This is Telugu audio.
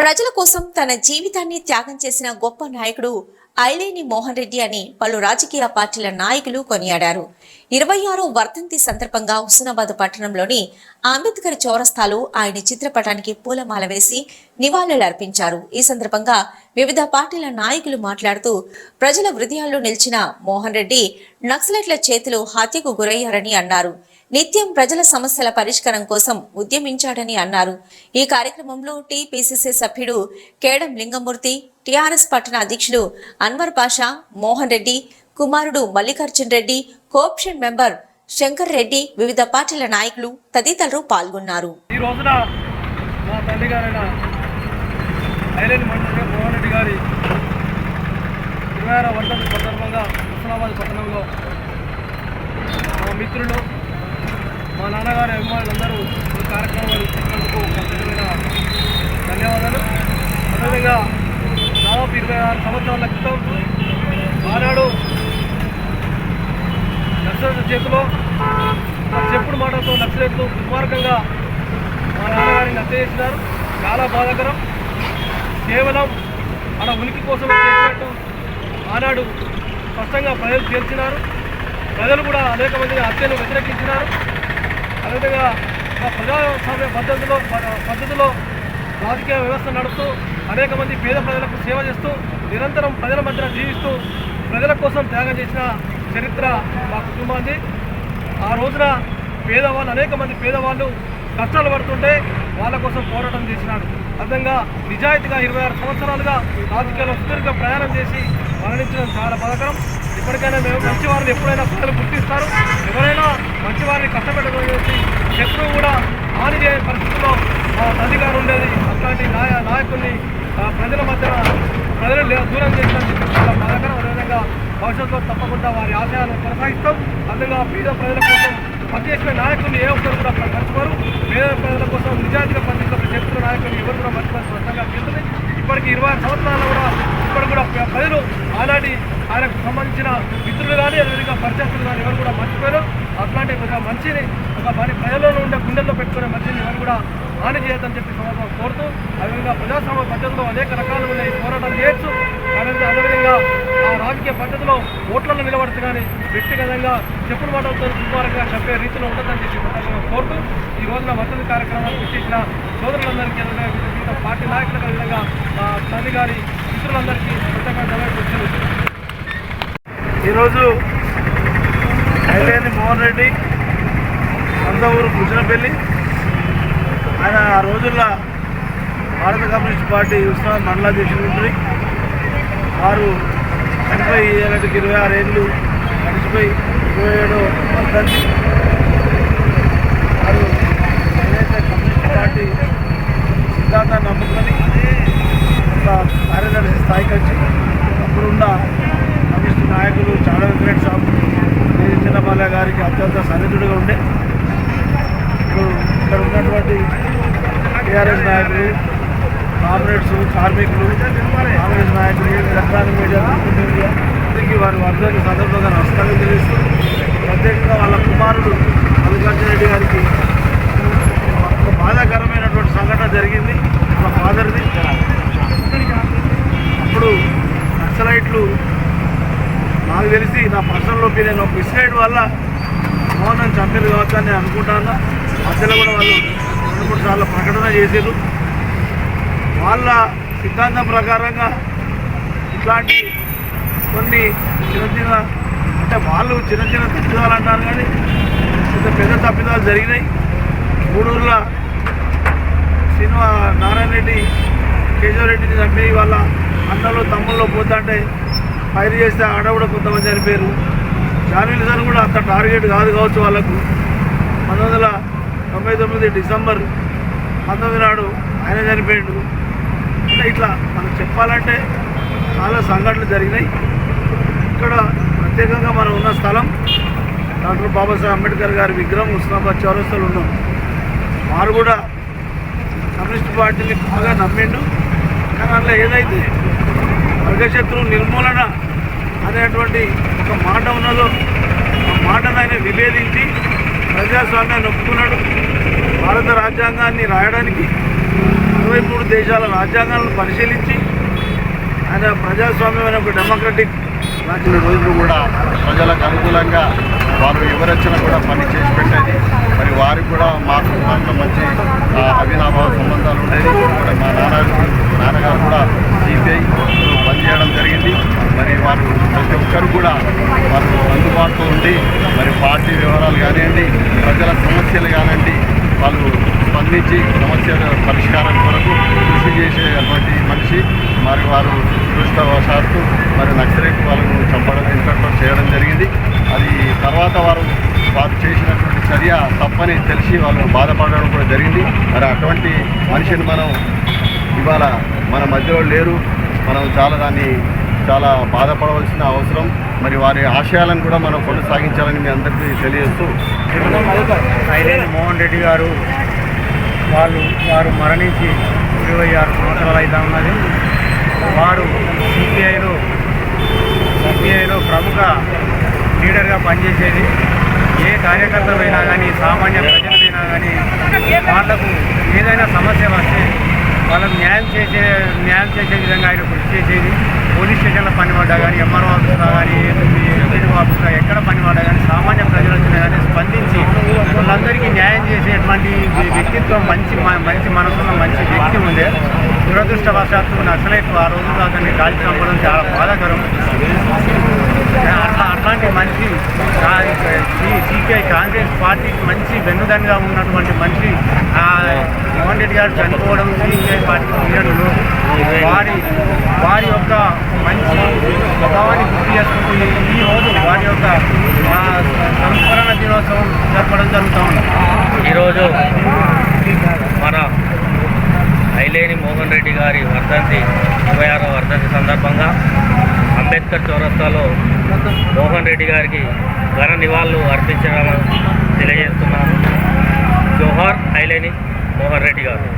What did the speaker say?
ప్రజల కోసం తన జీవితాన్ని త్యాగం చేసిన గొప్ప నాయకుడు ఐలేని మోహన్ రెడ్డి అని పలు రాజకీయ పార్టీల నాయకులు కొనియాడారు. 26వ వర్ధంతి సందర్భంగా హుస్నాబాద్ పట్టణంలోని అంబేద్కర్ చౌరస్తాలో ఆయన చిత్రపటానికి పూలమాల వేసి నివాళులర్పించారు. ఈ సందర్భంగా వివిధ పార్టీల నాయకులు మాట్లాడుతూ ప్రజల హృదయాల్లో నిలిచిన మోహన్ రెడ్డి నక్సలైట్ల చేతిలో హత్యకు గురయ్యారని అన్నారు. నిత్యం ప్రజల సమస్యల పరిష్కారం కోసం ఉద్యమించాడని అన్నారు. ఈ కార్యక్రమంలో టీపీసీసీ సభ్యుడు కేడం లింగమూర్తి, టీఆర్ఎస్ పట్టణ అధ్యక్షుడు అన్వర్ పాషా, మోహన్ రెడ్డి కుమారుడు మల్లికార్జున్ రెడ్డి, కోఆప్షన్ మెంబర్ శంకర్ రెడ్డి, వివిధ పార్టీల నాయకులు తదితరులు పాల్గొన్నారు. ఈ రోజున మా తల్లి గారైన ఐలేని మోహన్ రెడ్డి గారి 26వ వర్ధంతి సందర్భంగా హుస్నాబాద్ పట్టణంలో మా మిత్రులు, మా నాన్నగారి అభిమానులందరూ ఈ కార్యక్రమాలు చేసినందుకు ప్రత్యేకమైన ధన్యవాదాలు. అదేవిధంగా దాదాపు 26 సంవత్సరాల క్రితం ఆనాడు నక్సలైట్ల చేతిలో చెప్పుడు మాటలతో నక్సలైట్లు దుర్మార్గంగా మా నాన్నగారిని హత్య చేసినారు. చాలా బాధాకరం. కేవలం మన ఉనికి కోసం చేసినట్టు ఆనాడు స్పష్టంగా ప్రజలు తేల్చినారు. ప్రజలు కూడా అనేక మందిని హత్యను వ్యతిరేకించినారు. అదేవిధంగా ప్రజాస్వామ్య పద్ధతిలో రాజకీయ వ్యవస్థ నడుపుతూ అనేక మంది పేద ప్రజలకు సేవ చేస్తూ నిరంతరం ప్రజల మధ్యన జీవిస్తూ ప్రజల కోసం త్యాగం చేసిన చరిత్ర మా కుటుంబాన్ని. ఆ రోజున అనేక మంది పేదవాళ్ళు కష్టాలు పడుతుంటే వాళ్ళ కోసం పోరాటం చేసినాడు. అర్థంగా నిజాయితీగా 26 సంవత్సరాలుగా రాజకీయాల్లో సుదీర్ఘ ప్రయాణం చేసి మరణించడం చాలా బాధాకరం. ఇప్పటికైనా మేము మంచివారిని ఎప్పుడైనా ప్రజలు గుర్తిస్తారు. ఎవరైనా మంచివారిని కష్టపెట్టగలిసి శత్రువు కూడా హాని చేయని పరిస్థితుల్లో అధికారం ఉండేది. అట్లాంటి నాయకుల్ని ప్రజల మధ్య దూరం చేసినందుకు చాలా బాధాకరం. అదేవిధంగా భవిష్యత్తులో తప్పకుండా వారి ఆశయాలను కొనసాగిస్తాం. అందుగా పేద ప్రజల కోసం పనిచేసిన నాయకుల్ని ఏ ఒక్కరు కూడా మర్చిపోరు. పేద ప్రజల కోసం నిజాయితీగా పనిచేసిన చరిత్ర నాయకులు ఎవరు కూడా మర్చిపోయిన స్పష్టంగా తెలుస్తుంది. ఇప్పటికి 26 సంవత్సరాలు కూడా ఇప్పటికి కూడా ప్రజలు ఆనాటి ఆయనకు సంబంధించిన మిత్రులు కానీ అదేవిధంగా పరిచయస్తులు కానీ ఎవరు కూడా మర్చిపోయారు. అట్లాంటి ఒక మనిషిని ప్రజల్లో ఉండే గుండెల్లో పెట్టుకునే మనిషిని ఎవరు కూడా హాని చేయొద్దని చెప్పి సందర్భంగా కోరుతూ, అదేవిధంగా ప్రజాస్వామ్య పద్ధతిలో అనేక రకాలు ఉన్నాయి, పోరాటం చేయొచ్చు. అదేవిధంగా ఆ రాజకీయ పద్ధతిలో ఓట్లలో నిలబడుతూ కానీ వ్యక్తిగతంగా చెప్పుడు మాటలతో సుమారుగా చెప్పే రీతిలో ఉంటుందని చెప్పి సందర్భంగా కోరుతూ ఈ రోజున వర్ధంతి కార్యక్రమానికి వచ్చేసిన సోదరులందరికీ వివిధ పార్టీ నాయకులకు విధంగా తల్లి గారి మిత్రులందరికీ ప్రత్యేకంగా ఈరోజు ఐలేని మోహన్ రెడ్డి సొంత ఊరు కృష్ణపల్లి. ఆయన ఆ రోజుల్లో భారత కమ్యూనిస్ట్ పార్టీ హుస్నాబాద్ మండలాధ్యక్షుడు ఉంటుంది. వారు చనిపోయి 26 ఏళ్ళు గడిచిపోయి 27వ వర్ధంతి. వారు ఏదైతే కమ్యూనిస్ట్ పార్టీ సిద్ధాంతాన్ని నమ్ముకొని ఒక కార్యదర్శి స్థాయికి వచ్చి అప్పుడున్న కమ్యూనిస్ట్ నాయకులు చాడ వెంకట సాబు, చిన్నమల్ల గారికి అత్యంత సన్నిధుడిగా ఉండే. ఇప్పుడు ఇక్కడ ఉన్నటువంటి టీఆర్ఎస్ నాయకులు, కామ్రేడ్స్, కార్మికులు, కాంగ్రెస్ నాయకులు, ఎలక్ట్రానిక్ మీడియా అందరికీ వారి వర్ధంతి సందర్భంగా నమస్కారం తెలియజేస్తూ, ప్రత్యేకంగా వాళ్ళ కుమారుడు మల్లికార్జున రెడ్డి గారికి ఒక బాధాకరమైనటువంటి సంఘటన జరిగింది. వాళ్ళ ఫాదర్ది. అప్పుడు నక్సలైట్లు నాకు తెలిసి నా పర్సనల్ ఒపీనియన్ ఒక మిస్గైడ్ వల్ల మోహన్ చంపేది కావచ్చు అని నేను అనుకుంటాను. మధ్యలో కూడా వాళ్ళు 2-3 సార్లు ప్రకటన చేశారు. వాళ్ళ సిద్ధాంతం ప్రకారంగా ఇట్లాంటి కొన్ని చిన్న అంటే వాళ్ళు చిన్న తప్పిదాలు అంటారు, కానీ పెద్ద తప్పిదాలు జరిగినాయి. గూడూరులో నారాయణ రెడ్డి, కేశవరెడ్డిని చంపి వాళ్ళ అన్నలో తమ్ముల్లో పోతుంటే ఫైర్ చేస్తే ఆడ కూడా కొంతమంది చనిపోయారు. జాన్వీల్ సార్ కూడా అంత టార్గెట్ కాదు కావచ్చు వాళ్ళకు. 1999 డిసెంబర్ 19 నాడు ఆయన చనిపోయాడు. అంటే ఇట్లా మనకు చెప్పాలంటే చాలా సంఘటనలు జరిగినాయి. ఇక్కడ ప్రత్యేకంగా మనం ఉన్న స్థలం డాక్టర్ బాబాసాహెబ్ అంబేద్కర్ గారి విగ్రహం హుస్నాబాద్ చౌరస్తాలో ఉన్నాం. వారు కూడా కమ్యూనిస్ట్ పార్టీని బాగా నమ్మిండు. కానీ అందులో ఏదైతే వర్గశత్రువు నిర్మూలన అనేటువంటి ఒక మాట ఉన్నదో ఆ మాటను ఆయన విభేదించి ప్రజాస్వామ్యాన్ని ఒప్పుకున్నాడు. భారత రాజ్యాంగాన్ని రాయడానికి 23 దేశాల రాజ్యాంగాలను పరిశీలించి ఆయన ప్రజాస్వామ్యమైన ఒక డెమోక్రటిక్ రాజుల రోజులు కూడా ప్రజలకు అనుకూలంగా వారు ఎవరొచ్చినా కూడా పని చేసి పెట్టేది. మరి వారికి కూడా మా కుటుంబంతో మంచి అవినాభావ సంబంధాలు ఉండేది. కూడా మా నాన్నగారు కూడా సిపిఐలో పనిచేయడం జరిగింది. మరి వారు ప్రతి ఒక్కరు కూడా వారు అందుబాటులో ఉండి మరి పార్టీ వివరాలు కానివ్వండి, ప్రజల సమస్యలు కానివ్వండి, వాళ్ళు స్పందించి సమస్యల పరిష్కారం కొరకు కృషి చేసేటువంటి మనిషి. మరి వారు దురదృష్టవశాత్తు మరి నక్సలైట్ వాళ్ళను చంపడం ఇంతట్లో చేయడం జరిగింది. అది తర్వాత వారు చేసినటువంటి చర్య తప్పని తెలిసి వాళ్ళు బాధపడడం కూడా జరిగింది. మరి అటువంటి మనిషిని మనం ఇవాళ మన మధ్యలో లేరు. మనం చాలా బాధపడవలసిన అవసరం. మరి వారి ఆశయాలను కూడా మనం కొనసాగించాలని మీ అందరికీ తెలియజేస్తూ, ఐలేని మోహన్ రెడ్డి గారు వారు మరణించి 26 సంవత్సరాలు అవుతా ఉన్నది. వారు సిపిఐలో ప్రముఖ లీడర్గా పనిచేసేది. ఏ కార్యకర్తలైనా కానీ, సామాన్య ప్రజలైనా కానీ వాళ్లకు ఏదైనా సమస్య వస్తే వాళ్ళకు న్యాయం చేసే విధంగా ఆయన కృషి చేసేది. పోలీస్ స్టేషన్లో పనిపడ్డా కానీ, ఎంఆర్ఓ ఆఫీసులో కానీ, ఎంపీడీఓ ఆఫీసులో ఎక్కడ పనిపడ్డా కానీ సామాన్య ప్రజలు వచ్చినా కానీ స్పందించి వాళ్ళందరికీ న్యాయం చేసేటువంటి వ్యక్తిత్వం, మంచి మనసున్న మంచి వ్యక్తి ఉండే. దురదృష్టవశాత్తు నక్సలైట్ ఆ రోజుల్లో అతన్ని కాల్చి చంపడం చాలా బాధాకరం. అట్లాంటి మంచి సిపిఐ కాంగ్రెస్ పార్టీకి మంచి వెన్నుదన్నుగా ఉన్నటువంటి మనిషి మోహన్ రెడ్డి గారు చనిపోవడం సిపిఐ పార్టీ లీడర్లు వారి యొక్క మంచి స్వభావాన్ని గుర్తు చేసుకుంటూ ఈరోజు వారి యొక్క సంస్మరణ దినోత్సవం జరపడం జరుగుతూ ఉంది. ఈరోజు మన ఐలేని మోహన్ రెడ్డి గారి వర్ధంతి 26వ వర్ధంతి సందర్భంగా అంబేద్కర్ చౌరస్తాలో మోహన్ రెడ్డి గారికి ఘన నివాళులు అర్పించడం తెలియజేస్తున్నాను. జోహార్ ఐలేని మోహన్ రెడ్డి గారు.